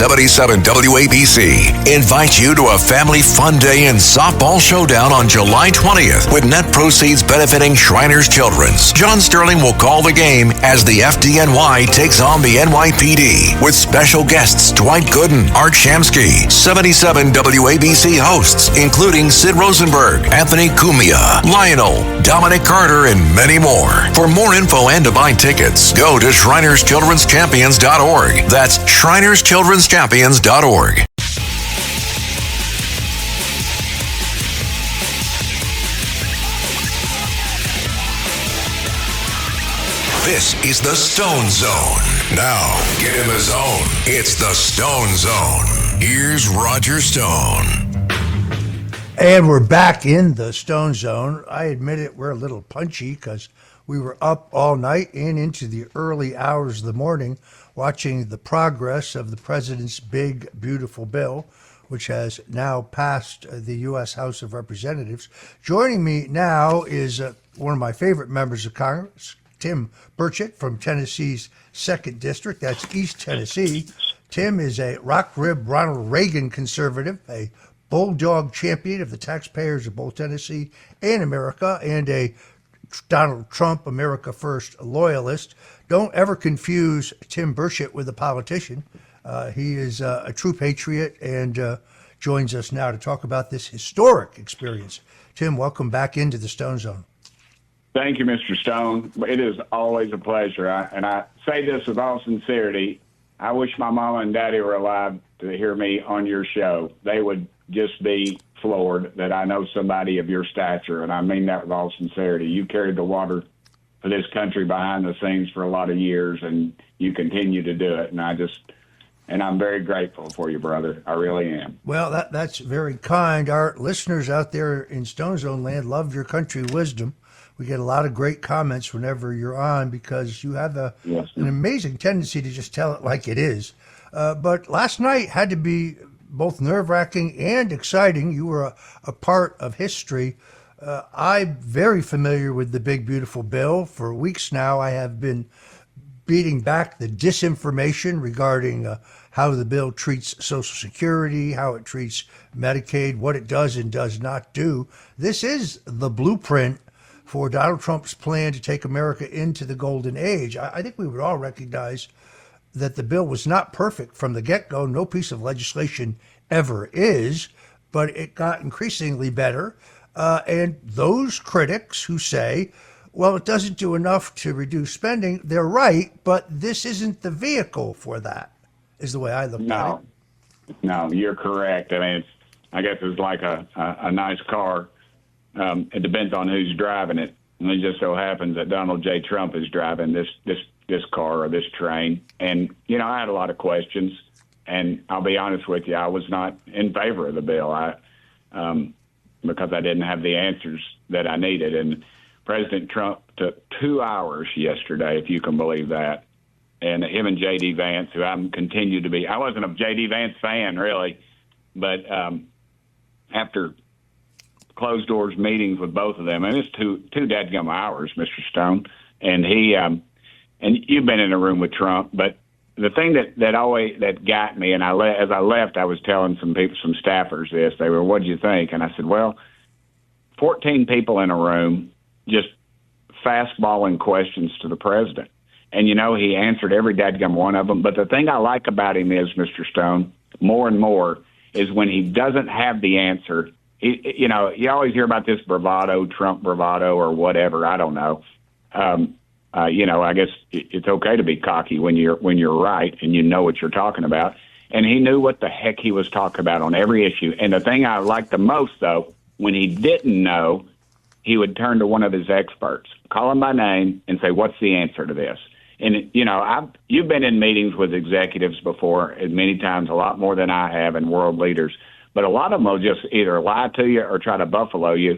77 WABC invites you to a family fun day and softball showdown on July 20th with net proceeds benefiting Shriners Children's. John Sterling will call the game as the FDNY takes on the NYPD with special guests Dwight Gooden, Art Shamsky, 77 WABC hosts including Sid Rosenberg, Anthony Cumia, Lionel, Dominic Carter, and many more. For more info and to buy tickets, go to ShrinersChildren'sChampions.org. That's ShrinersChildren'sChampions.org. This is the Stone Zone. Now, get in the zone. It's the Stone Zone. Here's Roger Stone. And we're back in the Stone Zone. I admit it, we're a little punchy because we were up all night and into the early hours of the morning watching the progress of the president's big, beautiful bill, which has now passed the U.S. House of Representatives. Joining me now is one of my favorite members of Congress, Tim Burchett from Tennessee's 2nd District. That's East Tennessee. Tim is a rock-ribbed Ronald Reagan conservative, a bulldog champion of the taxpayers of both Tennessee and America, and a Donald Trump America First loyalist. Don't ever confuse Tim Burchett with a politician. He is a true patriot and joins us now to talk about this historic experience. Tim, welcome back into the Stone Zone. Thank you, Mr. Stone. It is always a pleasure. And I say this with all sincerity. I wish my mama and daddy were alive to hear me on your show. They would just be floored that I know somebody of your stature, and I mean that with all sincerity. You carried the water for this country behind the scenes for a lot of years, and you continue to do it. And I'm very grateful for you, brother. I really am. Well, that's very kind. Our listeners out there in Stone Zone land love your country wisdom. We get a lot of great comments whenever you're on because you have an amazing tendency to just tell it like it is. But last night had to be both nerve-wracking and exciting. You were a part of history. I'm very familiar with the big, beautiful bill. For weeks now, I have been beating back the disinformation regarding how the bill treats Social Security, how it treats Medicaid, what it does and does not do. This is the blueprint for Donald Trump's plan to take America into the golden age. I think we would all recognize that the bill was not perfect from the get-go. No piece of legislation ever is, but it got increasingly better. And those critics who say, well, it doesn't do enough to reduce spending, they're right, but this isn't the vehicle for that, is the way I look at it. No, you're correct. I mean, I guess it's like a nice car. It depends on who's driving it. And it just so happens that Donald J. Trump is driving this car or this train. And, I had a lot of questions. And I'll be honest with you, I was not in favor of the bill because I didn't have the answers that I needed. And President Trump took 2 hours yesterday, if you can believe that. And him and J.D. Vance, who I continue to be, I wasn't a J.D. Vance fan, really. But after closed doors meetings with both of them, and it's two dadgum hours, Mr. Stone. And he, and you've been in a room with Trump, but the thing that got me, and as I left, I was telling some staffers this. They were, "What did you think?" And I said, "Well, 14 people in a room, just fastballing questions to the president, and he answered every dadgum one of them." But the thing I like about him is, Mr. Stone, more and more, is when he doesn't have the answer. You always hear about this bravado, Trump bravado, or whatever. I don't know. I guess it's okay to be cocky when you're right and you know what you're talking about. And he knew what the heck he was talking about on every issue. And the thing I liked the most, though, when he didn't know, he would turn to one of his experts, call him by name, and say, "What's the answer to this?" And you've been in meetings with executives before, and many times, a lot more than I have, and world leaders. But a lot of them will just either lie to you or try to buffalo you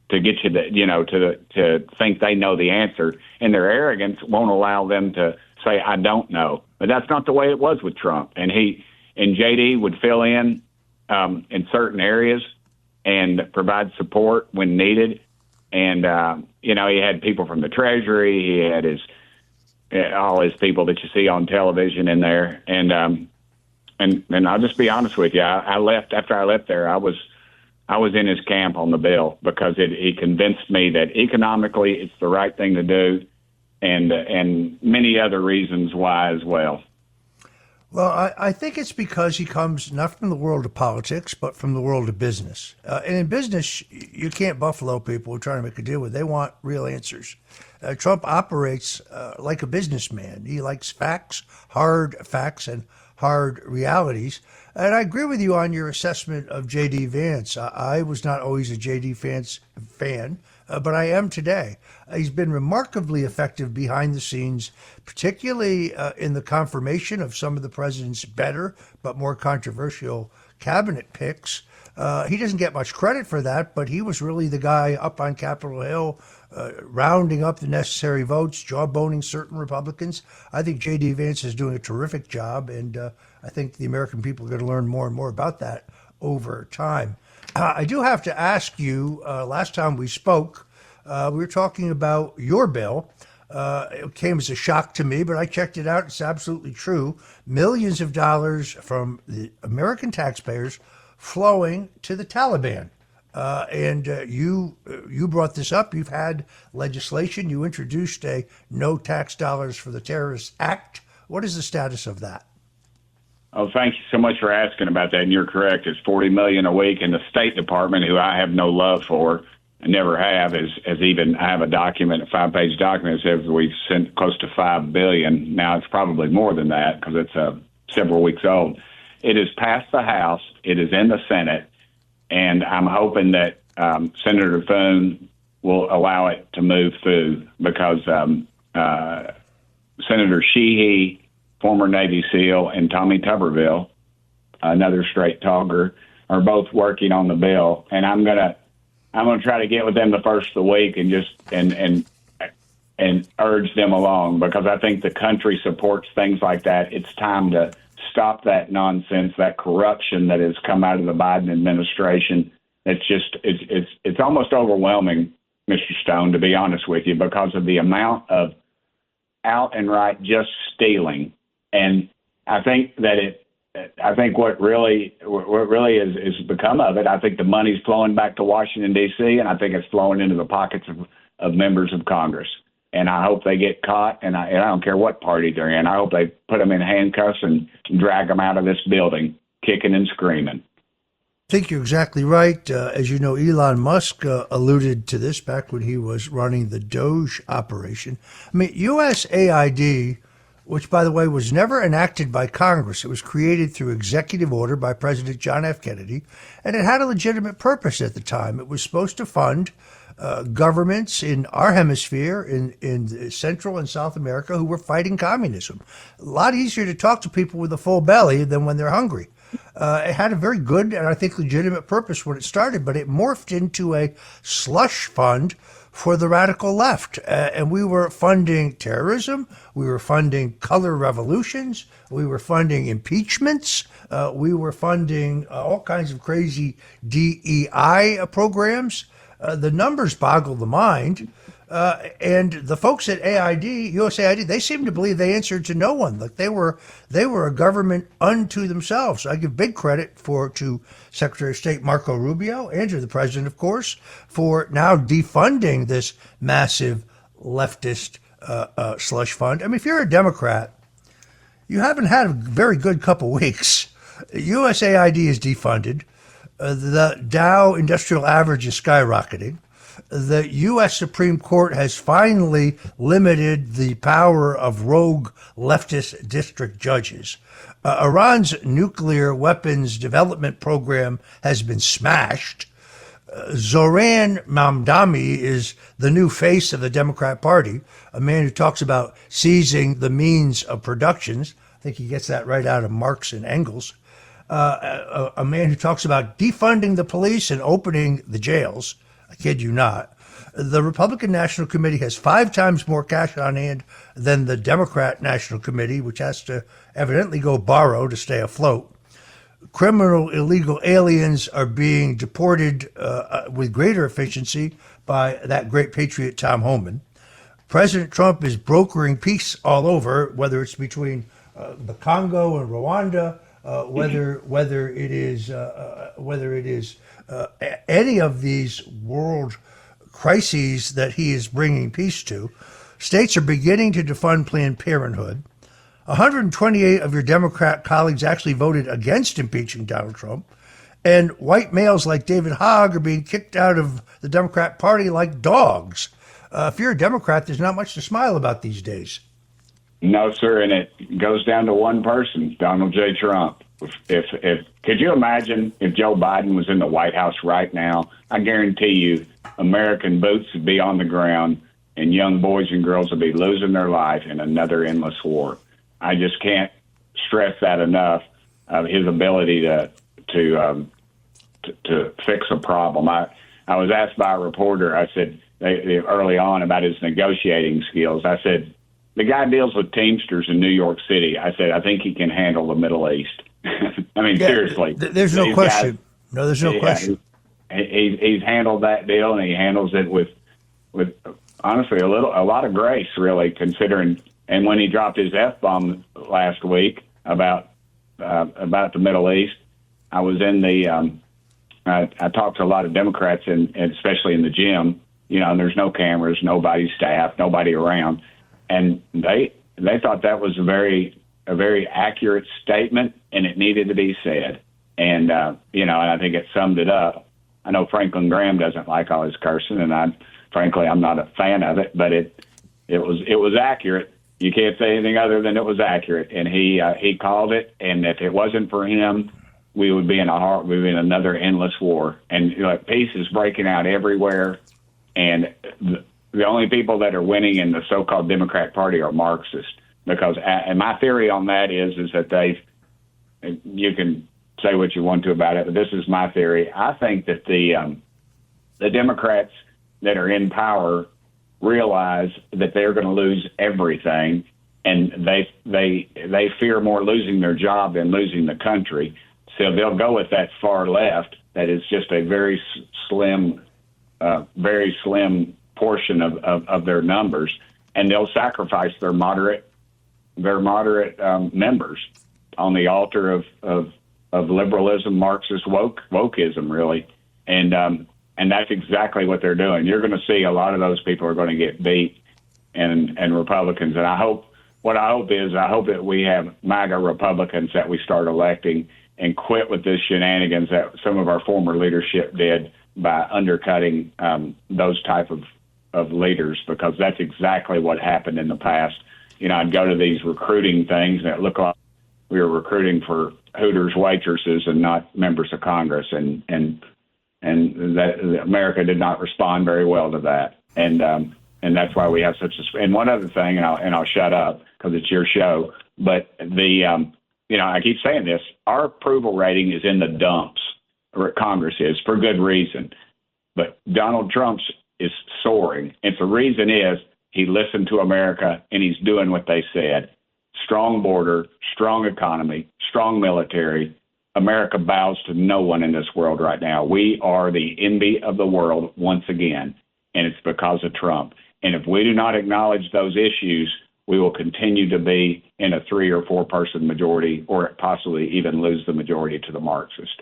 to get you to think they know the answer, and their arrogance won't allow them to say, "I don't know." But that's not the way it was with Trump. And JD would fill in certain areas and provide support when needed. And he had people from the Treasury. He had all his people that you see on television in there, and and I'll just be honest with you. I left after I left there. I was in his camp on the bill because he convinced me that economically it's the right thing to do, and many other reasons why as well. Well, I think it's because he comes not from the world of politics, but from the world of business. And in business, you can't buffalo people who are trying to make a deal with. They want real answers. Trump operates like a businessman. He likes facts, and hard realities. And I agree with you on your assessment of J.D. Vance. I was not always a J.D. Vance fan, but I am today. He's been remarkably effective behind the scenes, particularly in the confirmation of some of the president's better but more controversial cabinet picks. He doesn't get much credit for that, but he was really the guy up on Capitol Hill, rounding up the necessary votes, jawboning certain Republicans. I think J.D. Vance is doing a terrific job, and I think the American people are going to learn more and more about that over time. I do have to ask you, last time we spoke, we were talking about your bill. It came as a shock to me, but I checked it out. It's absolutely true. Millions of dollars from the American taxpayers flowing to the Taliban. And you brought this up. You've had legislation. You introduced a no tax dollars for the terrorists act. What is the status of that? Oh, thank you so much for asking about that. And you're correct. It's $40 million a week. And the State Department, who I have no love for, I never have, I have a document, a 5-page document that says we've sent close to $5 billion. Now it's probably more than that because it's several weeks old. It has passed the House. It is in the Senate. And I'm hoping that Senator Thune will allow it to move through because Senator Sheehy, former Navy SEAL, and Tommy Tuberville, another straight talker, are both working on the bill. And I'm gonna try to get with them the first of the week and just and urge them along because I think the country supports things like that. It's time to stop that nonsense, that corruption that has come out of the Biden administration. It's almost overwhelming, Mr. Stone, to be honest with you, because of the amount of out and right just stealing. And I think what really is become of it, I think the money's flowing back to Washington, D.C., and I think it's flowing into the pockets of members of Congress. And I hope they get caught, and I don't care what party they're in. I hope they put them in handcuffs and drag them out of this building, kicking and screaming. I think you're exactly right. As you know, Elon Musk alluded to this back when he was running the Doge operation. I mean, USAID, which, by the way, was never enacted by Congress. It was created through executive order by President John F. Kennedy, and it had a legitimate purpose at the time. It was supposed to fund governments in our hemisphere, in Central and South America, who were fighting communism. A lot easier to talk to people with a full belly than when they're hungry. It had a very good and I think legitimate purpose when it started, but it morphed into a slush fund for the radical left. And we were funding terrorism. We were funding color revolutions. We were funding impeachments. We were funding all kinds of crazy DEI programs. The numbers boggle the mind. And the folks at USAID, they seem to believe they answered to no one. Like they were a government unto themselves. I give big credit to Secretary of State Marco Rubio and to the president, of course, for now defunding this massive leftist slush fund. I mean, if you're a Democrat, you haven't had a very good couple weeks. USAID is defunded. The Dow Industrial Average is skyrocketing. The U.S. Supreme Court has finally limited the power of rogue leftist district judges. Iran's nuclear weapons development program has been smashed. Zoran Mamdani is the new face of the Democrat Party, a man who talks about seizing the means of productions. I think he gets that right out of Marx and Engels. A man who talks about defunding the police and opening the jails. I kid you not. The Republican National Committee has 5 times more cash on hand than the Democrat National Committee, which has to evidently go borrow to stay afloat. Criminal illegal aliens are being deported with greater efficiency by that great patriot Tom Homan. President Trump is brokering peace all over, whether it's between the Congo and Rwanda, whether it is any of these world crises that he is bringing peace to. States are beginning to defund Planned Parenthood. 128 of your Democrat colleagues actually voted against impeaching Donald Trump. And white males like David Hogg are being kicked out of the Democrat Party like dogs. If you're a Democrat, there's not much to smile about these days. No, sir, and it goes down to one person, Donald J. Trump. If could you imagine if Joe Biden was in the White House right now? I guarantee you, American boots would be on the ground, and young boys and girls would be losing their life in another endless war. I just can't stress that enough. His ability to fix a problem. I was asked by a reporter. I said early on about his negotiating skills. I said the guy deals with Teamsters in New York City. I said I think he can handle the Middle East. I mean, seriously. There's no question. There's no question. He's handled that deal, and he handles it with honestly a lot of grace, really, considering. And when he dropped his F-bomb last week about the Middle East, I was in the. I talked to a lot of Democrats, and especially in the gym. And there's no cameras, nobody staff, nobody around, and they thought that was a very accurate statement, and it needed to be said. And and I think it summed it up. I know Franklin Graham doesn't like all his cursing, and I'm not a fan of it, but it was accurate. You can't say anything other than it was accurate, and he called it. And if it wasn't for him, we would be in another endless war. And peace is breaking out everywhere, and the only people that are winning in the so-called Democrat Party are Marxists. Because, and my theory on that is that you can say what you want to about it, but this is my theory. I think that the Democrats that are in power realize that they're going to lose everything, and they fear more losing their job than losing the country. So they'll go with that far left that is just a very slim portion of their numbers, and they'll sacrifice their moderate members on the altar of liberalism, Marxist wokeism, really, and that's exactly what they're doing. You're going to see a lot of those people are going to get beat, and Republicans. And I hope that we have MAGA Republicans that we start electing and quit with this shenanigans that some of our former leadership did by undercutting those type of leaders, because that's exactly what happened in the past. I'd go to these recruiting things, and it looked like we were recruiting for Hooters waitresses and not members of Congress, and that America did not respond very well to that, and that's why we have such a. And one other thing, and I'll shut up because it's your show, but I keep saying this: our approval rating is in the dumps, or Congress is, for good reason, but Donald Trump's is soaring, and the reason is he listened to America, and he's doing what they said. Strong border, strong economy, strong military. America bows to no one in this world right now. We are the envy of the world once again, and it's because of Trump. And if we do not acknowledge those issues, we will continue to be in a 3 or 4 person majority, or possibly even lose the majority to the Marxist.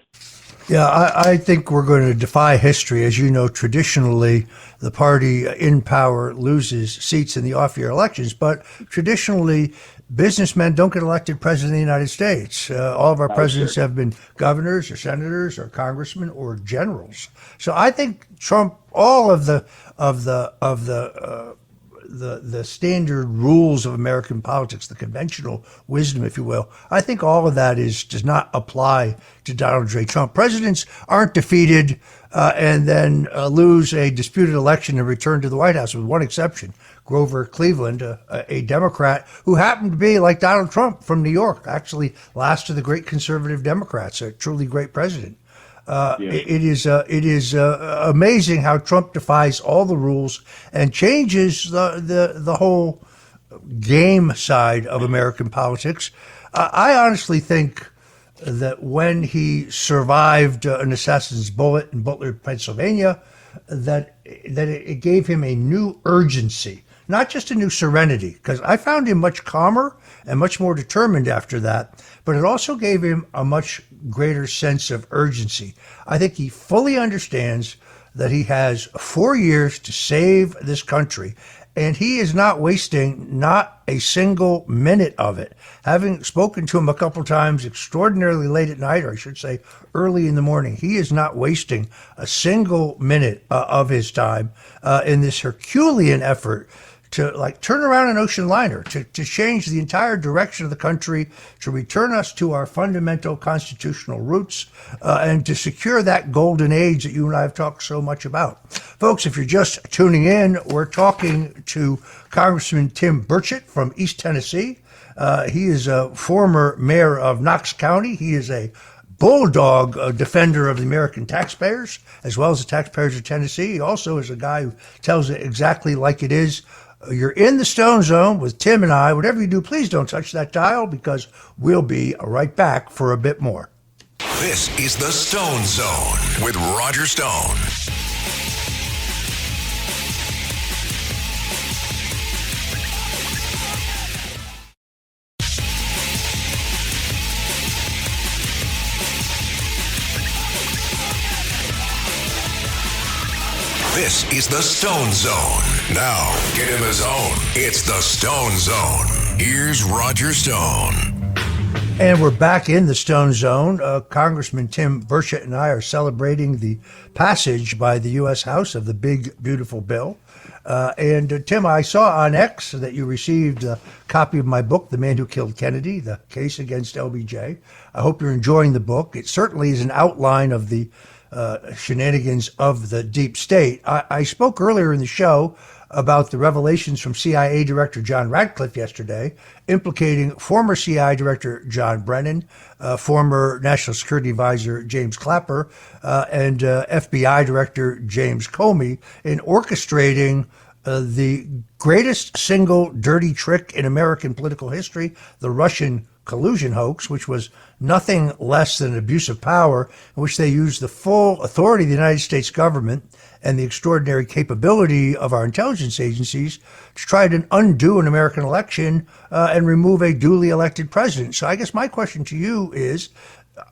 Yeah, I think we're going to defy history. As you know, traditionally, the party in power loses seats in the off-year elections, but traditionally, businessmen don't get elected president of the United States. All of our presidents have been governors or senators or congressmen or generals. So I think Trump, all of the standard rules of American politics, the conventional wisdom, if you will, I think all of that does not apply to Donald J. Trump. Presidents aren't defeated and then lose a disputed election and return to the White House, with one exception. Grover Cleveland, a Democrat who happened to be, like Donald Trump, from New York, actually last of the great conservative Democrats, a truly great president. It is amazing how Trump defies all the rules and changes the whole game side of American politics. I honestly think that when he survived an assassin's bullet in Butler, Pennsylvania, that it gave him a new urgency not just a new serenity, because I found him much calmer and much more determined after that, but it also gave him a much greater sense of urgency. I think he fully understands that he has 4 years to save this country, and he is not wasting not a single minute of it. Having spoken to him a couple times extraordinarily late at night, or I should say early in the morning, he is not wasting a single minute of his time in this Herculean effort to turn around an ocean liner, to change the entire direction of the country, to return us to our fundamental constitutional roots, and to secure that golden age that you and I have talked so much about. Folks, if you're just tuning in, we're talking to Congressman Tim Burchett from East Tennessee. He is a former mayor of Knox County. He is a bulldog defender of the American taxpayers, as well as the taxpayers of Tennessee. He also is a guy who tells it exactly like it is. You're in the Stone Zone with Tim and I. Whatever you do, please don't touch that dial, because we'll be right back for a bit more. This is the Stone Zone with Roger Stone. This is the Stone Zone. Now, get in the zone. It's the Stone Zone. Here's Roger Stone. And we're back in the Stone Zone. Congressman Tim Burchett and I are celebrating the passage by the U.S. House of the big, beautiful bill. And Tim, I saw on X that you received a copy of my book, The Man Who Killed Kennedy, The Case Against LBJ. I hope you're enjoying the book. It certainly is an outline of the shenanigans of the deep state. I spoke earlier in the show about the revelations from CIA Director John Ratcliffe yesterday, implicating former CIA Director John Brennan, former National Security Advisor James Clapper, and FBI Director James Comey in orchestrating the greatest single dirty trick in American political history, the Russian collusion hoax, which was nothing less than an abuse of power, in which they used the full authority of the United States government and the extraordinary capability of our intelligence agencies to try to undo an American election and remove a duly elected president. So I guess my question to you is,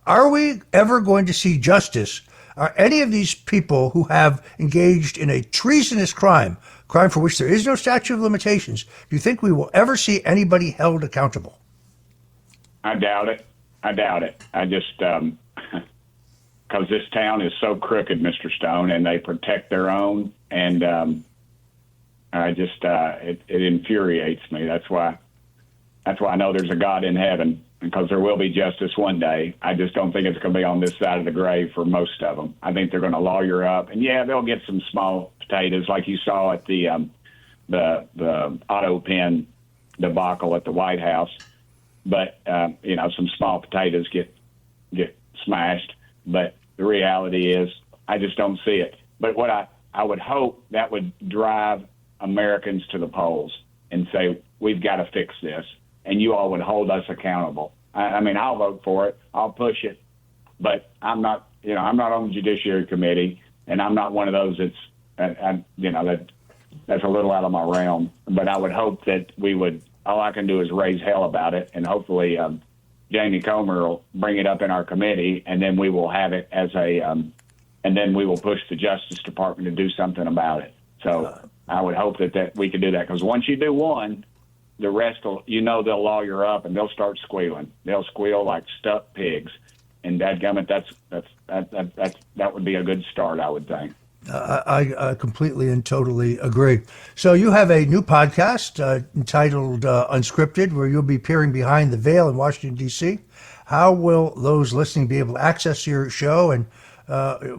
are we ever going to see justice? Are any of these people who have engaged in a treasonous crime for which there is no statute of limitations, do you think we will ever see anybody held accountable? I doubt it. I just, because this town is so crooked, Mr. Stone, and they protect their own, and it infuriates me. That's why I know there's a God in heaven, because there will be justice one day. I just don't think it's going to be on this side of the grave for most of them. I think they're going to lawyer up, and yeah, they'll get some small potatoes, like you saw at the auto pen debacle at the White House. But, some small potatoes get smashed. But the reality is, I just don't see it. But what I would hope that would drive Americans to the polls and say, we've got to fix this. And you all would hold us accountable. I mean, I'll vote for it. I'll push it. But I'm not on the Judiciary Committee, and I'm not one of those that's a little out of my realm. But I would hope that we would. All I can do is raise hell about it, and hopefully Jamie Comer will bring it up in our committee, and then we will have it as and then we will push the Justice Department to do something about it. So I would hope that we could do that, because once you do one, the rest will, they'll lawyer up and they'll start squealing. They'll squeal like stuck pigs, and dadgummit, that would be a good start, I would think. I completely and totally agree. So you have a new podcast entitled Unscripted, where you'll be peering behind the veil in Washington, D.C. How will those listening be able to access your show, and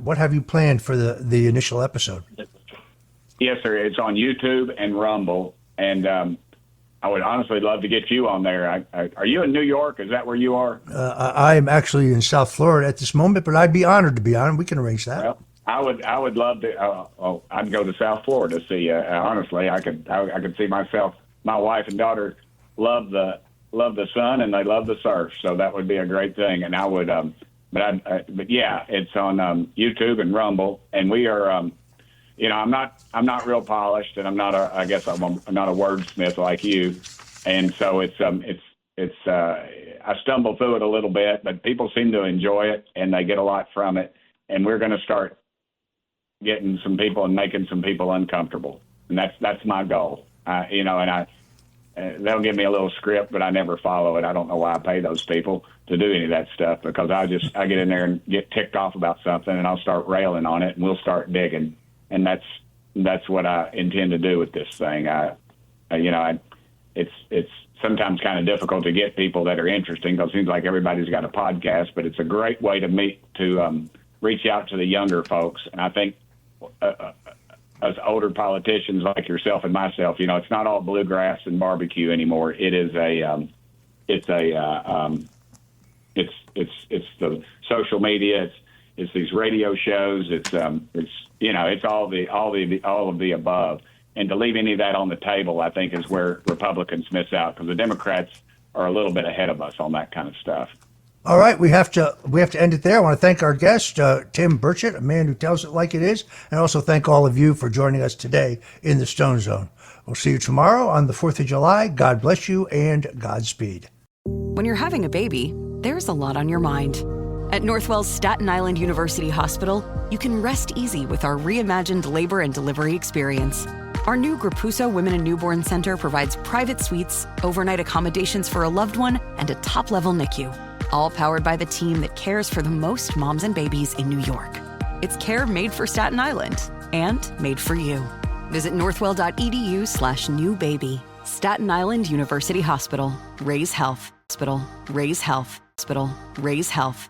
what have you planned for the initial episode? Yes, sir. It's on YouTube and Rumble, and I would honestly love to get you on there. Are you in New York? Is that where you are? I'm actually in South Florida at this moment, but I'd be honored to be on. We can arrange that. Well, I would love to. I'd go to South Florida to see you. Honestly, I could see myself. My wife and daughter love the sun, and they love the surf, so that would be a great thing. And I would, but yeah, it's on YouTube and Rumble, and we are. I'm not real polished, and I'm not I guess I'm not a wordsmith like you, and so it's I stumble through it a little bit, but people seem to enjoy it and they get a lot from it, and we're going to start getting some people and making some people uncomfortable, and that's my goal. They'll give me a little script, but I never follow it. I don't know why I pay those people to do any of that stuff, because I get in there and get ticked off about something, and I'll start railing on it, and we'll start digging, and that's what I intend to do with this thing. It's sometimes kind of difficult to get people that are interesting, because it seems like everybody's got a podcast, but it's a great way to reach out to the younger folks, and I think us older politicians like yourself and myself, it's not all bluegrass and barbecue anymore. It is it's the social media. It's these radio shows. It's all of the above. And to leave any of that on the table, I think, is where Republicans miss out, because the Democrats are a little bit ahead of us on that kind of stuff. All right, we have to end it there. I want to thank our guest, Tim Burchett, a man who tells it like it is, and also thank all of you for joining us today in the Stone Zone. We'll see you tomorrow on the 4th of July. God bless you and Godspeed. When you're having a baby, there's a lot on your mind. At Northwell's Staten Island University Hospital, you can rest easy with our reimagined labor and delivery experience. Our new Grapuso Women and Newborn Center provides private suites, overnight accommodations for a loved one, and a top-level NICU. All powered by the team that cares for the most moms and babies in New York. It's care made for Staten Island and made for you. Visit northwell.edu/newbaby. Staten Island University Hospital. Raise health. Hospital. Raise health. Hospital. Raise health.